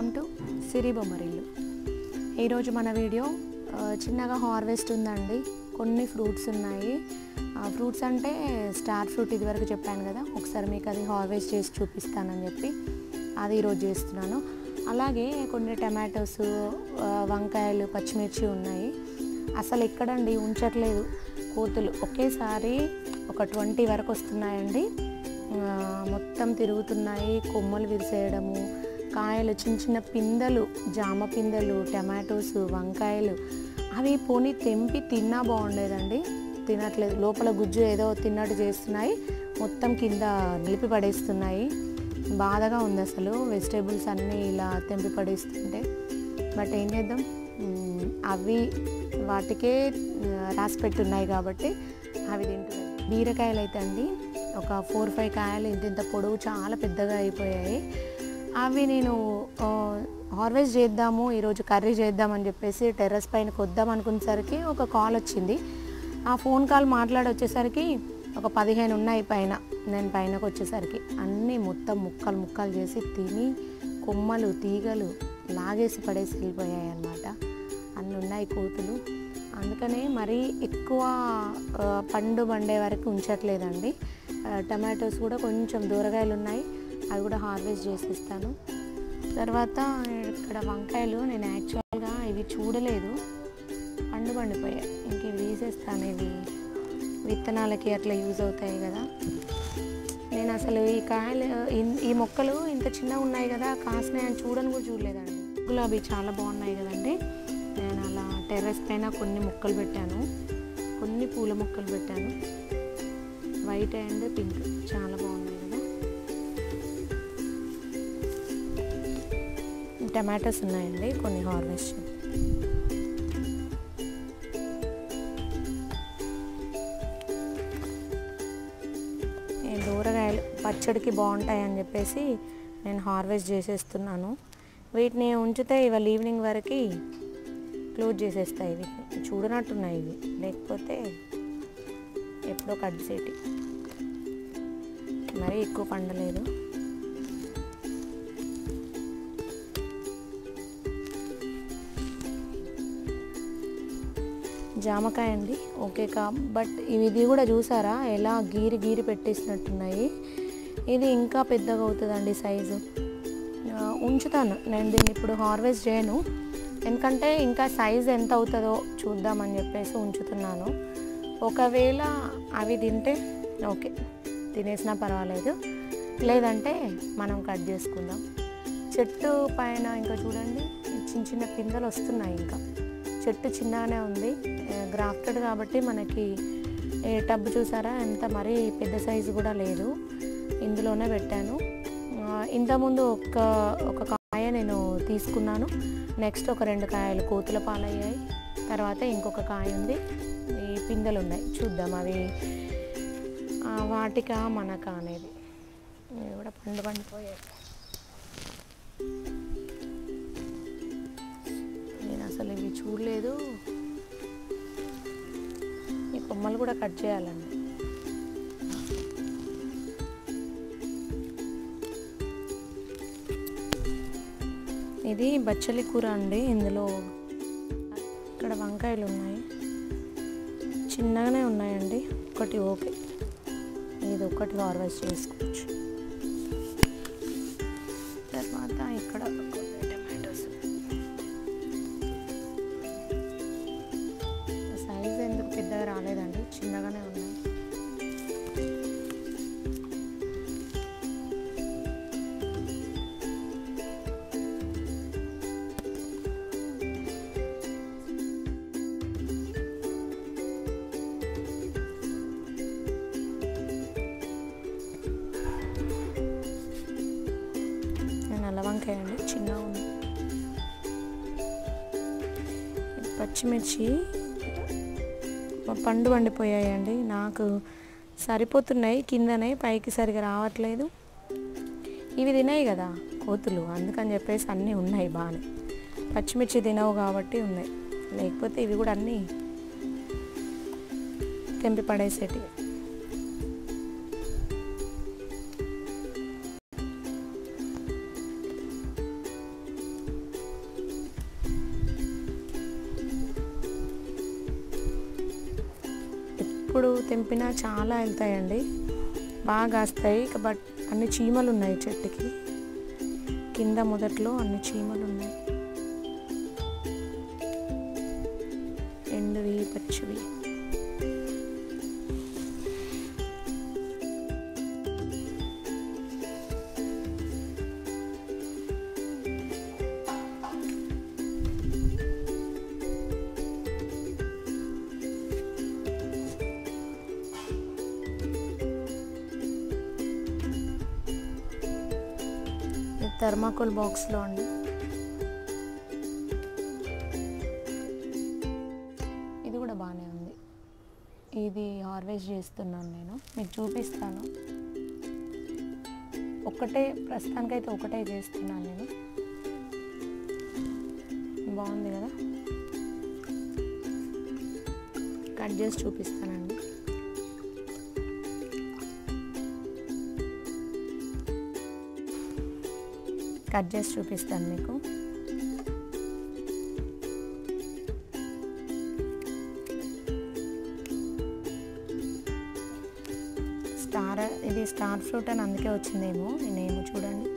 Welcome to సిరి బొమ్మరిల్లు. ఈరోజు మన video చిన్నగా హార్వెస్ట్ ఉందండి. కొన్ని ఫ్రూట్స్ ఉన్నాయి. ఫ్రూట్స్ అంటే స్టార్ ఫ్రూట్ ఇదివరకు చెప్పాను కదా, ఒకసారి మీకు అది హార్వెస్ట్ చేసి చూపిస్తానని చెప్పి అది ఈరోజు చేస్తున్నాను. అలాగే కొన్ని టమాటోస్, వంకాయలు, పచ్చిమిర్చి ఉన్నాయి. అసలు ఎక్కడండి ఉంచట్లేదు కోతులు. ఒకేసారి ఒక 20 వరకు వస్తున్నాయండి. మొత్తం తిరుగుతున్నాయి, కొమ్మలు విరిసేయడము, కాయలు, చిన్న చిన్న పిందెలు, జామ పిందెలు, టమాటోస్, వంకాయలు అవి పోనీ తెంపి తిన్నా బాగుండేదండి. తినట్లేదు, లోపల గుజ్జు ఏదో తిన్నట్టు చేస్తున్నాయి, మొత్తం కింద నిలిపి పడేస్తున్నాయి. బాధగా ఉంది అసలు వెజిటేబుల్స్ అన్నీ ఇలా తెంపి పడేస్తుంటే. బట్ ఏం చేద్దాం, అవి వాటికే రాసి పెట్టున్నాయి కాబట్టి అవి తింటున్నాయి. బీరకాయలు అయితే అండి ఒక 4-5 కాయలు ఇంత పొడవు చాలా పెద్దగా అయిపోయాయి. అవి నేను హార్వెస్ట్ చేద్దాము, ఈరోజు కర్రీ చేద్దామని చెప్పేసి టెర్రస్ పైనకి వద్దాం అనుకునేసరికి ఒక కాల్ వచ్చింది. ఆ ఫోన్ కాల్ మాట్లాడి వచ్చేసరికి ఒక 15 ఉన్నాయి పైన. నేను పైనకు వచ్చేసరికి అన్నీ మొత్తం ముక్కలు ముక్కలు చేసి తిని కొమ్మలు, తీగలు లాగేసి పడేసి వెళ్ళిపోయాయి అన్నమాట. అన్నీ ఉన్నాయి కోతులు. అందుకనే మరీ ఎక్కువ పండు బండే వరకు ఉంచట్లేదండి. టమాటోస్ కూడా కొంచెం దూరగాయలు ఉన్నాయి, అవి కూడా హార్వెస్ట్ చేసిస్తాను. తర్వాత ఇక్కడ వంకాయలు నేను యాక్చువల్గా ఇవి చూడలేదు, పండు పండిపోయాయి. ఇంక ఇవి తీసేస్తాను, ఇవి విత్తనాలకి అట్లా యూజ్ అవుతాయి కదా. నేను అసలు ఈ కాయలు, ఈ మొక్కలు ఇంత చిన్నగా ఉన్నాయి కదా, కాసినాయి అని చూడని కూడా చూడలేదండి. గులాబీ చాలా బాగున్నాయి కదండి. నేను అలా టెర్రస్ పైన కొన్ని మొక్కలు పెట్టాను, కొన్ని పూల మొక్కలు పెట్టాను, వైట్ అండ్ పింక్ చాలా బాగున్నాయి కదా. టమాటోస్ ఉన్నాయండి కొన్ని హార్వెస్ట్. దూరగాయలు పచ్చడికి బాగుంటాయి అని చెప్పేసి నేను హార్వెస్ట్ చేసేస్తున్నాను. వీటిని ఉంచితే ఇవాళ ఈవినింగ్ వరకు క్లోజ్ చేసేస్తాయి. ఇవి చూడనట్టున్నాయి, ఇవి లేకపోతే ఎప్పుడో కట్ చేసి. మరీ ఎక్కువ పండలేదు. జామకాయ అండి ఓకే బట్ ఇది కూడా చూసారా ఎలా గీరి గీరి పెట్టేసినట్టున్నాయి. ఇది ఇంకా పెద్దగా అవుతుందండి సైజు. ఉంచుతాను నేను దీన్ని, ఇప్పుడు హార్వెస్ట్ చేయను, ఎందుకంటే ఇంకా సైజు ఎంత అవుతుందో చూద్దామని చెప్పేసి ఉంచుతున్నాను. ఒకవేళ అవి తింటే ఓకే, తినేసినా పర్వాలేదు, లేదంటే మనం కట్ చేసుకుందాం. చెట్టు పైన ఇంకా చూడండి చిన్న చిన్న పిందెలు వస్తున్నాయి. ఇంకా చెట్టు చిన్నగానే ఉంది, గ్రాఫ్టెడ్ కాబట్టి మనకి టబ్ చూసారా ఎంత మరీ పెద్ద సైజు కూడా లేదు. ఇందులోనే పెట్టాను. ఇంతకుముందు ఒక కాయ నేను తీసుకున్నాను, నెక్స్ట్ ఒక 2 కాయలు కోతుల పాలయ్యాయి, తర్వాత ఇంకొక కాయ ఉంది. ఈ పిందెలు ఉన్నాయి, చూద్దాం అవి వాటికా మనకా అనేది. ఇవి కూడా పండిపోయాయి. నేను అసలు ఇవి చూడలేదు. ఈ కొమ్మలు కూడా కట్ చేయాలండి. ఇది బచ్చలి కూర అండి. ఇందులో ఇక్కడ వంకాయలు ఉన్నాయి, చిన్నగానే ఉన్నాయండి. ఒకటి ఓకే, ఇది ఒకటి హార్వెస్ట్ చేసుకోవచ్చు. తర్వాత ఇక్కడ టమాటోస్ సైజ్ ఎందుకు పెద్దగా రాలేదండి, చిన్నగానే ఉన్నాయి. నల్ల వంకాయ అండి, చిన్నగా ఉంది. పచ్చిమిర్చి పండు పండిపోయాయండి, నాకు సరిపోతున్నాయి కిందనే, పైకి సరిగా రావట్లేదు. ఇవి తినాయి కదా కోతులు, అందుకని చెప్పేసి అన్నీ ఉన్నాయి బాగానే. పచ్చిమిర్చి తినవు కాబట్టి ఉన్నాయి, లేకపోతే ఇవి కూడా అన్నీ తెంపి పడేసేటివి. ఎప్పుడు తెంపినా చాలా వెళ్తాయండి, బాగా కాస్తాయి. బట్ అన్ని చీమలు ఉన్నాయి చెట్టుకి, కింద మొదట్లో అన్ని చీమలు ఉన్నాయి, ఎండువి పచ్చివి. థర్మాకోల్ బాక్స్లో అండి. ఇది కూడా బాగానే ఉంది. ఇది హార్వెస్ట్ చేస్తున్నాను నేను, మీకు చూపిస్తాను. ఒకటే ప్రస్తుతానికైతే ఒకటే చేస్తున్నాను నేను. బాగుంది కదా, కట్ చేసి చూపిస్తానండి. కట్ చేసి చూపిస్తాను మీకు. ఇది స్టార్ ఫ్రూట్ అని అందుకే వచ్చిందేమో నేనేమో. చూడండి,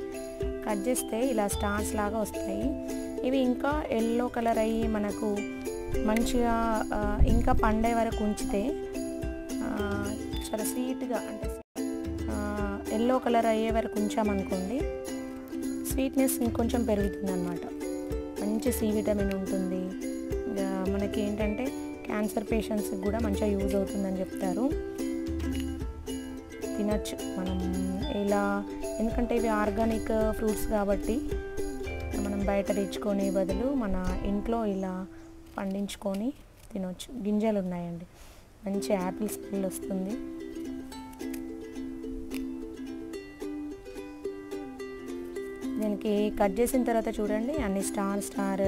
కట్ చేస్తే ఇలా స్టార్స్ లాగా వస్తాయి. ఇవి ఇంకా ఎల్లో కలర్ అయ్యి మనకు మంచిగా ఇంకా పండే వరకు ఉంచితే చాలా స్వీట్గా, అంటే ఎల్లో కలర్ అయ్యే వరకు ఉంచామనుకోండి, స్వీట్నెస్ ఇంకొంచెం పెరుగుతుంది అన్నమాట. మంచి సి విటమిన్ ఉంటుంది. మనకి ఏంటంటే క్యాన్సర్ పేషెంట్స్కి కూడా మంచిగా యూజ్ అవుతుందని చెప్తారు. తినచ్చు మనం ఇలా, ఎందుకంటే ఇవి ఆర్గానిక్ ఫ్రూట్స్ కాబట్టి మనం బయట తెచ్చుకొని బదులు మన ఇంట్లో ఇలా పండించుకొని తినవచ్చు. గింజలు ఉన్నాయండి, మంచి యాపిల్ స్మెల్ వస్తుంది. దీనికి కట్ చేసిన తర్వాత చూడండి అన్ని స్టార్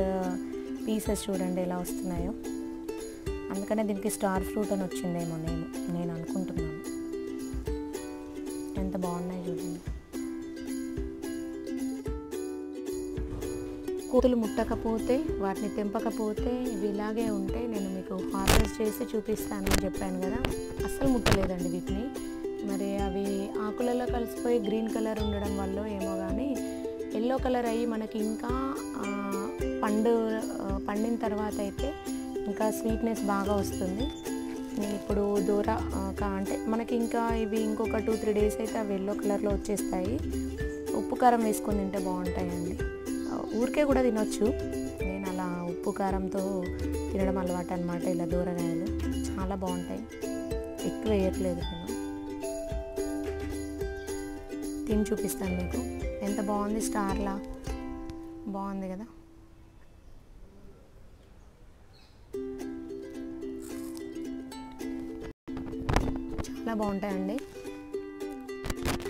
పీసెస్ చూడండి ఎలా వస్తున్నాయో. అందుకనే దీనికి స్టార్ ఫ్రూట్ అని వచ్చిందేమో నేను అనుకుంటున్నాను. ఎంత బాగున్నాయి చూడండి. కోతులు ముట్టకపోతే, వాటిని తెంపకపోతే, ఇవి ఇలాగే ఉంటే నేను మీకు హార్వెస్ట్ చేసి చూపిస్తానని చెప్పాను కదా, అస్సలు ముట్టలేదండి వీటిని. మరి అవి ఆకులలో కలిసిపోయి గ్రీన్ కలర్ ఉండడం వల్ల ఏమో కానీ ఎల్లో కలర్ అయ్యి మనకి ఇంకా పండిన తర్వాత అయితే ఇంకా స్వీట్నెస్ బాగా వస్తుంది. నేను ఇప్పుడు అంటే మనకి ఇంకా ఇవి ఇంకొక 2-3 డేస్ అయితే అవి ఎల్లో కలర్లో వచ్చేస్తాయి. ఉప్పు కారం వేసుకొని తింటే బాగుంటాయండి. ఊరికే కూడా తినొచ్చు. నేను అలా ఉప్పు కారంతో తినడం అలవాటు అనమాట. ఇలా దూరగాయలు చాలా బాగుంటాయి, ఎక్కువ వేయట్లేదు నేను. తిని చూపిస్తాను మీకు. ఎంత బాగుంది, స్టార్లా బాగుంది కదా. చాలా బాగుంటాయండి.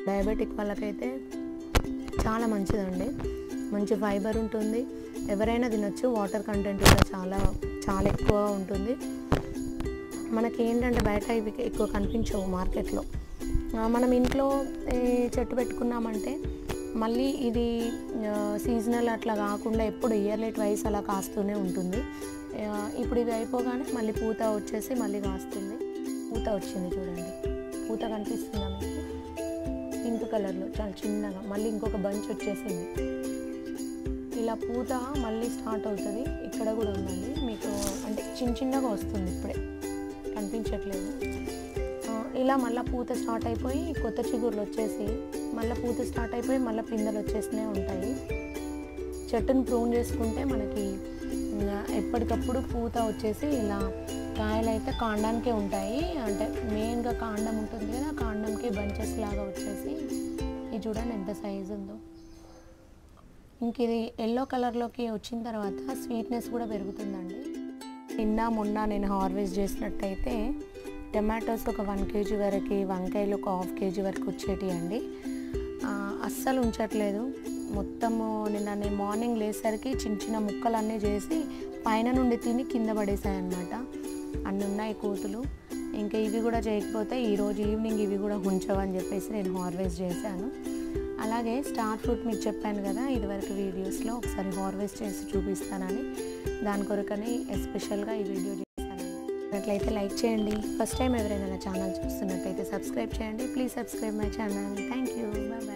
డయాబెటిక్ వాళ్ళకైతే చాలా మంచిదండి, మంచి ఫైబర్ ఉంటుంది. ఎవరైనా తినొచ్చు. వాటర్ కంటెంట్ కూడా చాలా చాలా ఎక్కువ ఉంటుంది. మనకి ఏంటంటే బయట ఇవి ఎక్కువ కనిపించవు మార్కెట్లో. మనం ఇంట్లో చెట్టు పెట్టుకున్నామంటే మళ్ళీ ఇది సీజనల్ అట్లా కాకుండా ఎప్పుడు ఇయర్లీ ట్వైస్ అలా కాస్తూనే ఉంటుంది. ఇప్పుడు ఇవి అయిపోగానే మళ్ళీ పూత వచ్చేసి మళ్ళీ కాస్తుంది. పూత వచ్చింది చూడండి, పూత కనిపిస్తుందా మీకు? పింక్ కలర్లో చాలా చిన్నగా మళ్ళీ ఇంకొక బంచ్ వచ్చేసింది. ఇలా పూత మళ్ళీ స్టార్ట్ అవుతుంది. ఇక్కడ కూడా ఉందండి మీకు, అంటే చిన్నగా వస్తుంది, ఇప్పుడే కనిపించట్లేదు. ఇలా మళ్ళీ పూత స్టార్ట్ అయిపోయి కొత్త చిగుర్లు వచ్చేసి మళ్ళీ పూత స్టార్ట్ అయిపోయి మళ్ళీ పిందెలు వచ్చేస్తూనే ఉంటాయి. చెట్టును ప్రూన్ చేసుకుంటే మనకి ఎప్పటికప్పుడు పూత వచ్చేసి ఇలా కాయలు అయితే కాండానికే ఉంటాయి. అంటే మెయిన్గా కాండం ఉంటుంది కదా, కాండంకి బంచెస్ లాగా వచ్చేసి ఇది చూడండి ఎంత సైజు ఉందో. ఇంక ఇది ఎల్లో కలర్లోకి వచ్చిన తర్వాత స్వీట్నెస్ కూడా పెరుగుతుందండి. మొన్న నేను హార్వెస్ట్ చేసినట్టయితే టమాటోస్ ఒక 1 kg వరకు, వంకాయలు ఒక 1/2 kg వరకు వచ్చేటి అండి. అస్సలు ఉంచట్లేదు. మొత్తము నేను మార్నింగ్ లేసరికి చిన్న ముక్కలన్నీ చేసి పైన నుండి తిని కింద పడేసాయన్నమాట. అన్నీ ఉన్నాయి కోతులు. ఇంకా ఇవి కూడా చేయకపోతే ఈరోజు ఈవినింగ్ ఇవి కూడా ఉంచవని చెప్పేసి నేను హార్వెస్ట్ చేశాను. అలాగే స్టార్ ఫ్రూట్ మీకు చెప్పాను కదా ఇదివరకు వీడియోస్లో, ఒకసారి హార్వెస్ట్ చేసి చూపిస్తానని, దాని కొరకని ఎస్పెషల్గా ఈ వీడియో చేశాను. అట్లయితే లైక్ చేయండి. ఫస్ట్ టైం ఎవరైనా నా ఛానల్ చూస్తున్నట్లయితే సబ్స్క్రైబ్ చేయండి. Please subscribe my channel. Thank you. Bye bye.